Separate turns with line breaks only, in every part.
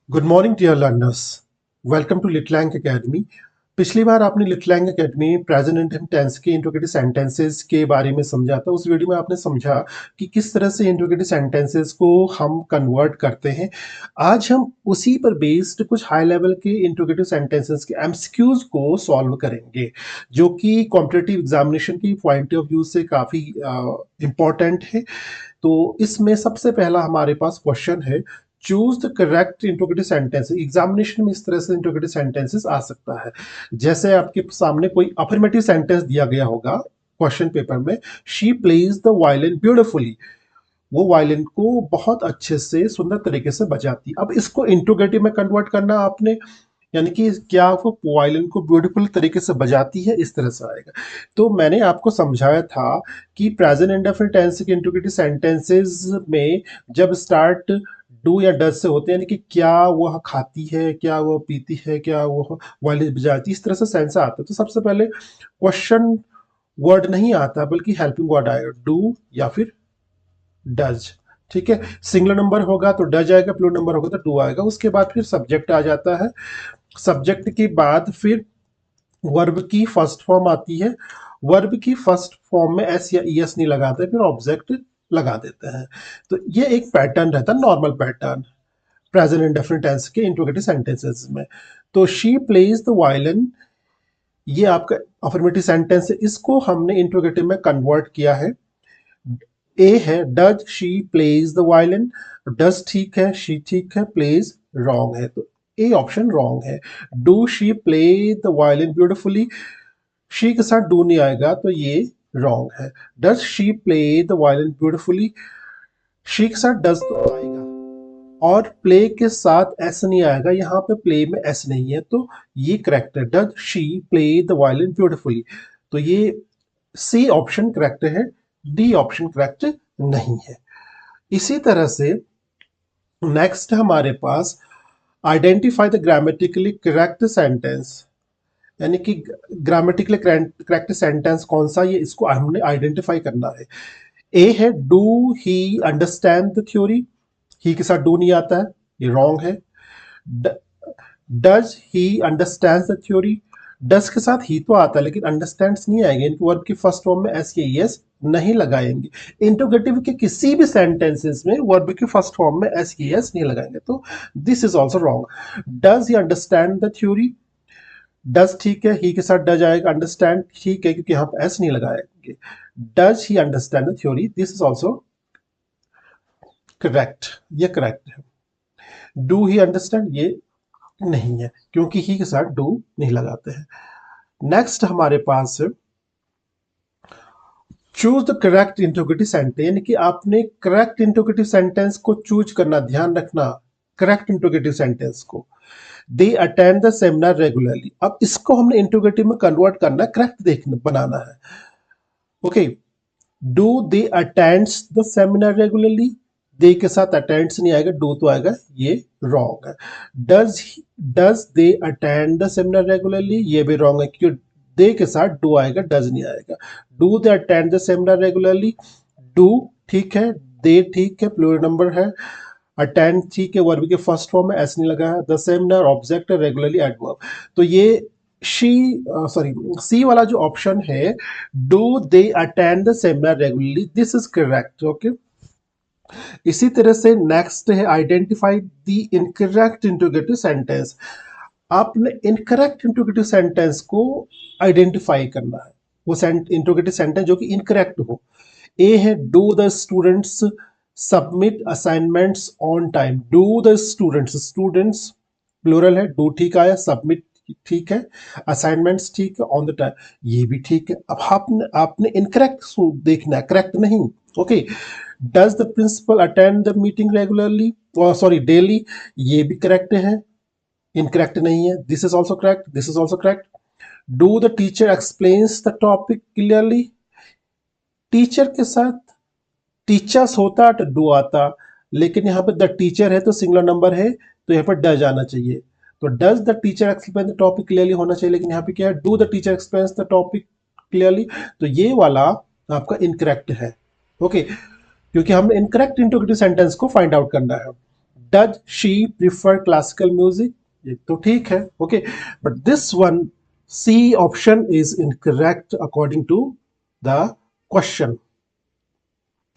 Good morning dear learners. Welcome to Litlang academy. पिछली बार आपने Litlang academy present and tense के interrogative sentences के बारे में समझा था। उस वीडियो में आपने समझा कि किस तरह से इंट्रोगेटिव सेंटेंसेस को हम कन्वर्ट करते हैं। आज हम उसी पर बेस्ड कुछ हाई लेवल के इंट्रोगेटिव सेंटेंसेस के एमसीक्यूज को सॉल्व करेंगे, जो कि कॉम्पिटिटिव एग्जामिनेशन की पॉइंट ऑफ व्यू से काफ़ी इम्पॉर्टेंट है। तो इसमें सबसे पहला हमारे पास क्वेश्चन है, choose the correct interrogative sentence. Examination में इस तरह से इंट्रोगेटिव सेंटेंसेस आ सकता है, जैसे आपके सामने कोई अफर्मेटिव सेंटेंस दिया गया होगा क्वेश्चन पेपर में, she plays the violin beautifully. वो वायलिन को बहुत अच्छे से सुंदर तरीके से बजाती। अब इसको इंट्रोगेटिव में कन्वर्ट करना आपने, यानी कि क्या वो वायलिन को ब्यूटीफुल तरीके से बजाती है, इस तरह से आएगा। तो मैंने आपको समझाया था कि प्रेजेंट इंडेफिनिट टेंस के इंट्रोगेटिव सेंटेंसेस में जब स्टार्ट डू या डज से होते हैं, यानी कि क्या वह खाती है, क्या वह पीती है, क्या वह वायलिन बजाती है, इस तरह से सेंस आता है। तो सबसे पहले क्वेश्चन वर्ड नहीं आता, बल्कि हेल्पिंग वर्ड आएगा, डू या फिर डज। ठीक है, सिंगुलर नंबर होगा तो डज आएगा, प्लूरल नंबर होगा तो डू आएगा। उसके बाद फिर सब्जेक्ट आ जाता है। सब्जेक्ट के बाद फिर वर्ब की फर्स्ट फॉर्म आती है। वर्ब की फर्स्ट फॉर्म में एस या ई एस नहीं लगाते, फिर ऑब्जेक्ट लगा देते हैं। तो ये एक पैटर्न रहता है, normal pattern present indefinite tense के इंट्रोगेटिव सेंटेंसेस में। तो शी प्लेज द वायलिन, ये आपका अफर्मेटिव सेंटेंस है, इसको हमने इंट्रोगेटिव में कन्वर्ट किया है। ए है, does she plays the violin. Does ठीक है, शी ठीक है, प्लेज रॉन्ग है, तो ए ऑप्शन रॉन्ग है। Do she play the violin beautifully, she के साथ डू नहीं आएगा तो ये रॉन्ग है। Does she play the violin beautifully, she के साथ डज तो आएगा, और प्ले के साथ एस नहीं आएगा, यहाँ पे प्ले में एस नहीं है, तो ये करेक्ट है। Does she play the violin beautifully, तो ये सी ऑप्शन करेक्ट है, डी ऑप्शन करेक्ट नहीं है। इसी तरह से नेक्स्ट हमारे पास identify the grammatically correct sentence, यानी कि ग्रामेटिकली करेक्ट सेंटेंस कौन सा, ये इसको हमने आइडेंटिफाई करना है। ए है, do he understand the theory, he के साथ डू नहीं आता है, ये रॉन्ग है। Does he understand the theory, does के साथ ही तो आता है लेकिन अंडरस्टैंड्स नहीं आएंगे, इनके वर्ब की फर्स्ट फॉर्म में एस या एस नहीं लगाएंगे। इंट्रोगेटिव के किसी भी सेंटेंसेस में वर्ब की फर्स्ट फॉर्म में एस या एस नहीं लगाएंगे, तो this is also wrong. Does he understand the theory, does ठीक है, ही के साथ डज आएगा, अंडरस्टैंड ठीक है क्योंकि यहाँ पर एस नहीं लगाएंगे। Does he understand the theory, this is also correct, ये करेक्ट है। डू ही अंडरस्टैंड, ये नहीं है क्योंकि ही के साथ डू नहीं लगाते हैं। नेक्स्ट हमारे पास है, choose the correct interrogative sentence, यानी कि आपने करेक्ट इंट्रोगेटिव सेंटेंस को चूज करना, ध्यान रखना करेक्ट इंट्रोगेटिव सेंटेंस को। They attend the seminar regularly, अब इसको हमने इंट्रोगेटिव में कन्वर्ट करना है, करेक्ट देखना बनाना है। Okay, do they attends the seminar regularly, they के साथ अटेंड्स नहीं आएगा, डू तो आएगा, ये रॉन्ग है। Does does they attend the seminar regularly, ये भी रॉन्ग है क्योंकि दे के साथ डू आएगा, डज नहीं आएगा। Do they attend the seminar regularly, do ठीक है, दे ठीक है, प्लूरल नंबर है, अटेंड ठीक है, वर्ब के फर्स्ट फॉर्म में एस नहीं लगा है, द सेमिनार ऑब्जेक्ट है, रेगुलरली एडवर्ब। तो ये शी सॉरी सी वाला जो ऑप्शन है, do they attend the seminar regularly, this is correct. Okay, इसी तरह से नेक्स्ट है, identify the incorrect interrogative sentence. आपने इनकरेक्ट इंट्रोगेटिव सेंटेंस को आइडेंटिफाई करना है, वो इंट्रोगेटिव सेंटेंस जो कि इनकरेक्ट हो। ए है, do the students submit assignments on time, do the students, students plural है, डू ठीक आया, सबमिट ठीक है, असाइनमेंट्स ठीक है, ऑन द टाइम ये भी ठीक है। अब आपने आपने इनकरेक्ट देखना है, करेक्ट नहीं। Okay, does the principal attend the meeting regularly, sorry daily, ये भी करेक्ट है, इनकरेक्ट नहीं है, this is also correct, this is also correct. Do the teacher explains the topic clearly, teacher के साथ टीचर्स होता तो डू आता, लेकिन यहाँ पे द टीचर है तो सिंगुलर नंबर है, तो यहाँ पर डज आना चाहिए। तो does the teacher explain the topic clearly होना चाहिए, लेकिन यहाँ पे क्या है, do the teacher explains the topic clearly, तो ये वाला आपका इनकरेक्ट है। ओके, क्योंकि हमने इनकरेक्ट इंट्रोगेटिव सेंटेंस को फाइंड आउट करना है। Does she prefer classical music, ये तो ठीक है, okay, but this one C option is incorrect according to the question.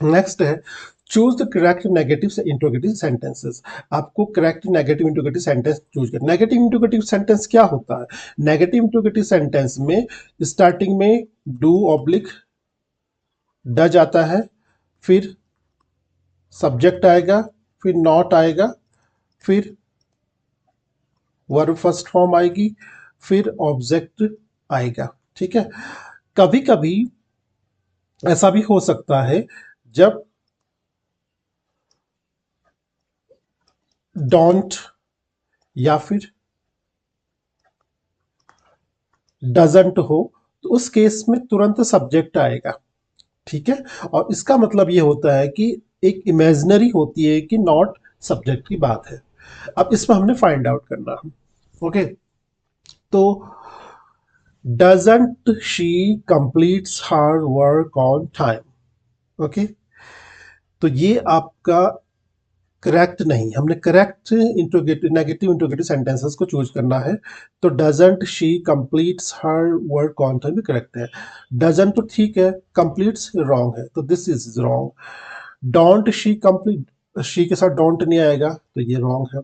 Next है choose the correct negative interrogative sentences. आपको correct negative interrogative sentence choose करना। Negative interrogative sentence क्या होता है? नेगेटिव इंट्रोगेटिव सेंटेंस में स्टार्टिंग में do oblique does आता है, फिर सब्जेक्ट आएगा, फिर नॉट आएगा, फिर वर्ब फर्स्ट फॉर्म आएगी, फिर ऑब्जेक्ट आएगा। ठीक है, कभी कभी ऐसा भी हो सकता है जब डोंट या फिर डजंट हो, तो उस केस में तुरंत सब्जेक्ट आएगा। ठीक है, और इसका मतलब ये होता है कि एक इमेजिनरी होती है कि नॉट सब्जेक्ट की बात है। अब इसमें हमने फाइंड आउट करना। ओके, तो doesn't she completes her work on time. Okay, तो ये आपका करेक्ट नहीं, हमने correct interrogative negative interrogative sentences को चूज करना है। तो doesn't she completes her work on time भी करेक्ट है। डजंट तो ठीक है, कंप्लीट्स रॉन्ग है, तो this is wrong. Don't she complete, she के साथ डोंट नहीं आएगा, तो ये रॉन्ग है।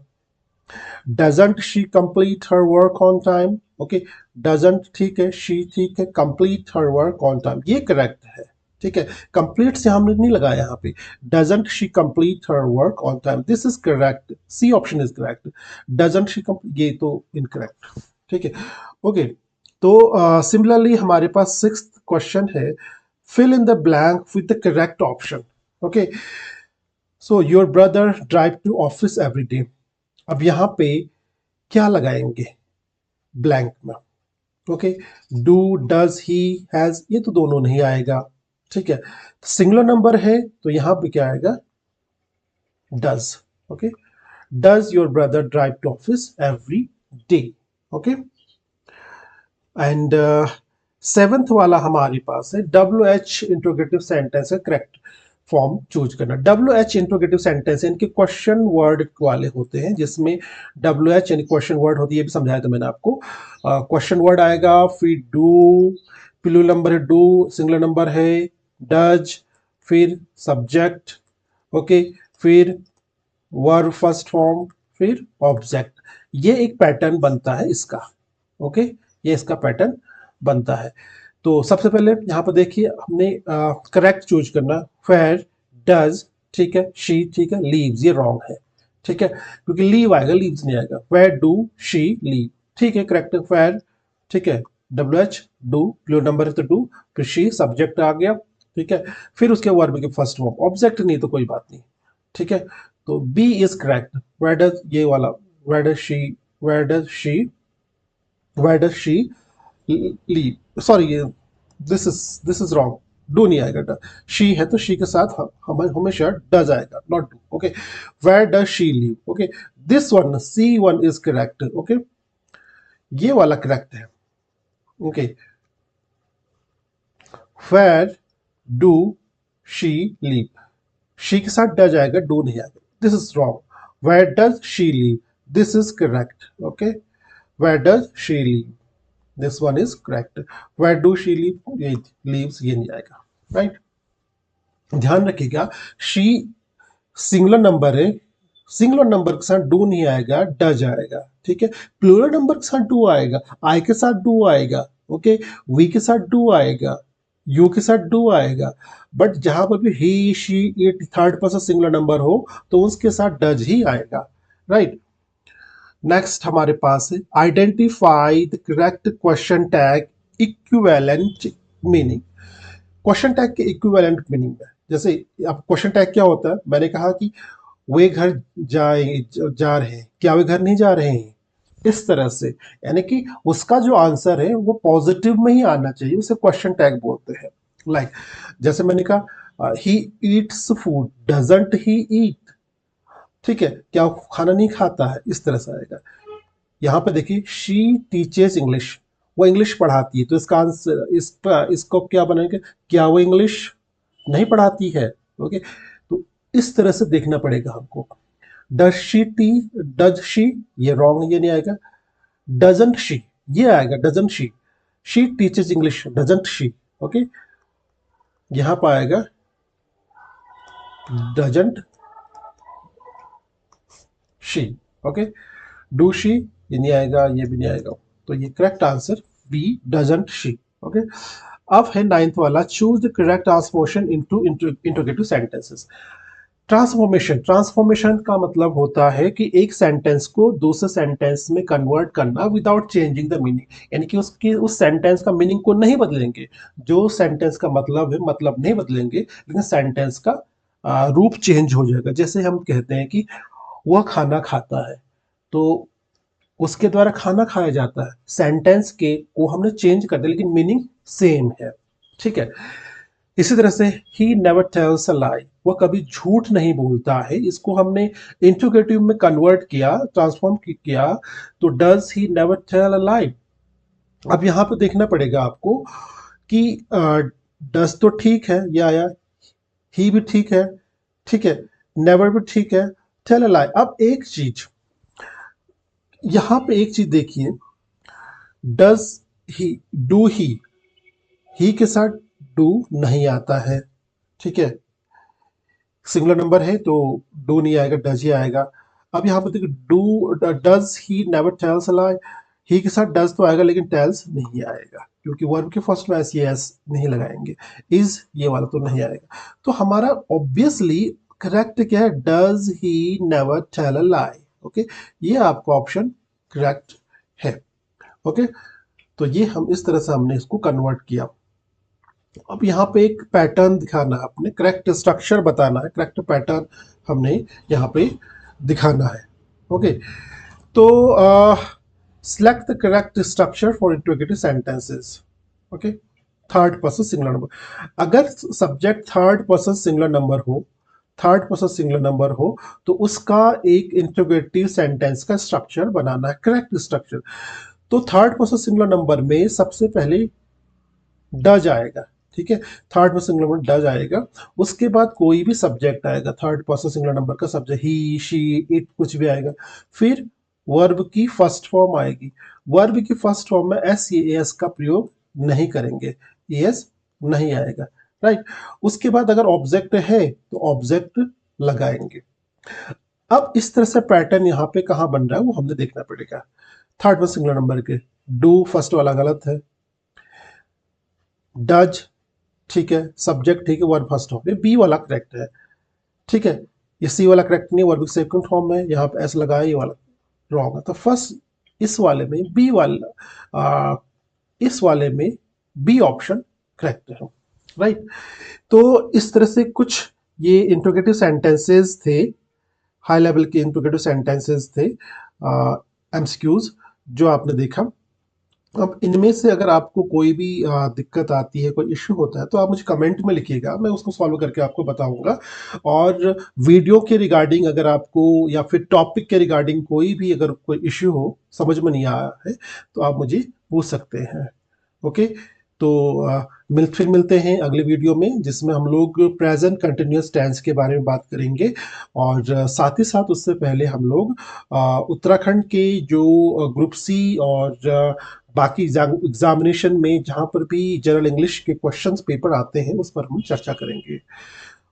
Doesn't she complete her work on time, okay, doesn't ठीक है, शी ठीक है, complete her work on time ये करेक्ट है। ठीक है, कंप्लीट से हमने नहीं लगाया यहाँ पे। Doesn't she complete her work on time, this is correct, C option is correct. Doesn't she ये तो इनकरेक्ट। ठीक है, ओके, तो सिमिलरली हमारे पास सिक्स्थ क्वेश्चन है, fill in the blank with the correct option. Okay, so your brother drive to office every day. अब यहाँ पे क्या लगाएंगे ब्लैंक में? Okay, do does he has, ये तो दोनों नहीं आएगा। ठीक है, सिंगुलर नंबर है तो यहां पे क्या आएगा? Does. Okay, does your brother drive to office every day. Okay, and seventh वाला हमारे पास है डब्ल्यू एच इंट्रोगेटिव सेंटेंस है, करेक्ट फॉर्म चूज करना। डब्ल्यू एच इंट्रोगेटिव सेंटेंस इनके क्वेश्चन वर्ड वाले होते हैं, जिसमें डब्ल्यू एच यानी क्वेश्चन वर्ड होती है, ये भी समझाया था मैंने आपको। क्वेश्चन वर्ड आएगा, फिर डू, प्लूरल नंबर है डू, सिंगुलर नंबर है डज, फिर सब्जेक्ट, ओके, फिर वर्ब फर्स्ट फॉर्म, फिर ऑब्जेक्ट। ये एक पैटर्न बनता है इसका। ओके, ये इसका पैटर्न बनता है। तो सबसे पहले यहाँ पर देखिए हमने करेक्ट चूज करना, फेयर डज ठीक है, शी ठीक है, लीव्स ये रॉन्ग है। ठीक है, क्योंकि लीव आएगा, लीव्स नहीं आएगा। वेयर डू शी लीव, ठीक है, करेक्ट फेयर। ठीक है, W H do, plural number है तो डू, फिर शी सब्जेक्ट आ गया। ठीक है, फिर उसके वर्ब के फर्स्ट फॉर्म, ऑब्जेक्ट नहीं तो कोई बात नहीं। ठीक है, तो B is correct. Where does ये वाला, where does she, where does she, where does she live, sorry this is wrong, do नहीं आएगा। शी है तो शी के साथ हम हमेशा डज आएगा, not do. Okay, where does she live, okay, this one C one is correct. Okay, ये वाला करेक्ट है। Okay, where do she live, she के साथ डज आएगा, डू नहीं आएगा, this is wrong. Where does she live, this is correct. Okay, where does she live, this one is correct. Where do she live, ये lives ये नहीं आएगा, right. ध्यान रखिएगा, शी सिंगुलर नंबर है, सिंगुलर नंबर के साथ डू नहीं आएगा, डज आएगा। ठीक है, प्लूरल नंबर के साथ डू आएगा, आई के साथ डू आएगा, ओके, वी के साथ डू आएगा, यू के साथ डू आएगा। बट जहां पर भी he she it third person singular number हो तो उसके साथ डज ही आएगा, राइट। नेक्स्ट हमारे पास है identify the correct question tag equivalent meaning. Question tag के इक्विवेलेंट मीनिंग है, जैसे अब क्वेश्चन टैग क्या होता है, मैंने कहा कि वे घर जा रहे हैं, क्या वे घर नहीं जा रहे हैं, इस तरह से, यानी कि उसका जो आंसर है वो पॉजिटिव में ही आना चाहिए, उसे क्वेश्चन टैग बोलते हैं। लाइक जैसे मैंने कहा he eats food, doesn't he eat, ठीक है, क्या वो खाना नहीं खाता है, इस तरह से आएगा। यहाँ पे देखिए शी टीचेस इंग्लिश, वो इंग्लिश पढ़ाती है, तो इसका आंसर इसको क्या बनेगा, क्या वो इंग्लिश नहीं पढ़ाती है। ओके, तो इस तरह से देखना पड़ेगा हमको। डज शी, ये रॉन्ग, ये नहीं आएगा। डजंट शी, ये आएगा doesn't she. She teaches English, doesn't she. Okay, यहां पर आएगा doesn't she. Okay, do she, ये नहीं आएगा, ये भी नहीं आएगा। तो ये correct answer B, doesn't she. Okay, अब है नाइन्थ वाला, choose the correct transformation into interrogative sentences. Transformation, transformation का मतलब होता है कि एक सेंटेंस को दूसरे सेंटेंस में कन्वर्ट करना विदाउट चेंजिंग द मीनिंग, यानी कि उसकी उस सेंटेंस का मीनिंग को नहीं बदलेंगे। जो सेंटेंस का मतलब है, मतलब नहीं बदलेंगे, लेकिन सेंटेंस का रूप चेंज हो जाएगा। जैसे हम कहते हैं कि वह खाना खाता है, तो उसके द्वारा खाना खाया जाता है, सेंटेंस के को हमने चेंज कर दिया लेकिन मीनिंग सेम है। ठीक है, इसी तरह से ही नेवर टेल्स अ लाई, वह कभी झूठ नहीं बोलता है, इसको हमने इंट्रोगेटिव में कन्वर्ट किया, ट्रांसफॉर्म किया, तो does he never tell a lie. अब यहां पर देखना पड़ेगा आपको कि डज तो ठीक है, ये आया, ही भी ठीक है, ठीक है, नेवर भी ठीक है, टेल अ लाई। अब एक चीज, यहां पे एक चीज देखिए, डज ही, डू ही के साथ डू नहीं आता है। ठीक है, सिंगुलर नंबर है तो डू नहीं आएगा, डज ही आएगा। अब यहाँ पर देखिए, do, does he never tells a lie, he के साथ डज तो आएगा लेकिन टेल्स नहीं आएगा, क्योंकि वर्ब के फर्स्ट में एस, ये एस नहीं लगाएंगे। इज, ये वाला तो नहीं आएगा। तो हमारा ऑब्वियसली करेक्ट क्या है, does he never tell a lie. Okay, ये आपका ऑप्शन करेक्ट है। ओके, तो ये हम इस तरह से हमने इसको कन्वर्ट किया। अब यहाँ पे एक पैटर्न दिखाना है, अपने करेक्ट स्ट्रक्चर बताना है, करेक्ट पैटर्न हमने यहाँ पे दिखाना है। ओके, तो select the correct structure for interrogative sentences. Okay, third person singular number, अगर subject third person singular number हो, थर्ड पर्सन सिंगुलर नंबर हो, तो उसका एक इंट्रोगेटिव सेंटेंस का स्ट्रक्चर बनाना है, करेक्ट स्ट्रक्चर। तो थर्ड पर्सन सिंगुलर नंबर में सबसे पहले डज आएगा। ठीक है, third person singular number does आएगा, उसके बाद कोई भी सब्जेक्ट आएगा, थर्ड पर्सन सिंगुलर नंबर का सब्जेक्ट, ही, शी, इट, कुछ भी आएगा। फिर वर्ब की फर्स्ट फॉर्म आएगी, वर्ब की फर्स्ट फॉर्म में एस, ये एस का प्रयोग नहीं करेंगे, एस नहीं आएगा। राइट, उसके बाद अगर ऑब्जेक्ट है तो ऑब्जेक्ट लगाएंगे। अब इस तरह से पैटर्न यहाँ पे कहाँ बन रहा है वो हमने देखना पड़ेगा। थर्ड पर्सन सिंगुलर नंबर के, डू फर्स्ट वाला गलत है, डज ठीक है, सब्जेक्ट ठीक है, वर्ब फर्स्ट हो गया, बी वाला करेक्ट है। ठीक है, ये सी वाला करेक्ट नहीं, वर्ब सेकंड फॉर्म में, यहाँ पे एस लगाया, ये वाला रॉन्ग है। तो फर्स्ट इस वाले में बी वाला, इस वाले में बी ऑप्शन करेक्ट है। राइट, तो इस तरह से कुछ ये इंट्रोगेटिव सेंटेंसेस थे, हाई लेवल के इंट्रोगेटिव सेंटेंसेस थे, एमसीक्यूज जो आपने देखा। अब इनमें से अगर आपको कोई भी दिक्कत आती है, कोई इश्यू होता है, तो आप मुझे कमेंट में लिखिएगा, मैं उसको सॉल्व करके आपको बताऊंगा। और वीडियो के रिगार्डिंग अगर आपको, या फिर टॉपिक के रिगार्डिंग कोई भी अगर कोई इश्यू हो, समझ में नहीं आया है, तो आप मुझे पूछ सकते हैं। ओके, तो फिर मिलते हैं अगले वीडियो में, जिसमें हम लोग प्रेजेंट कंटिन्यूअस टेंस के बारे में बात करेंगे। और साथ ही साथ उससे पहले हम लोग उत्तराखंड के जो ग्रुप सी और बाकी एग्जामिनेशन में जहाँ पर भी जनरल इंग्लिश के क्वेश्चंस पेपर आते हैं, उस पर हम चर्चा करेंगे।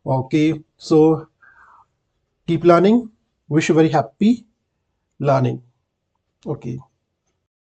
Okay, so keep learning, wish you very happy learning. Okay.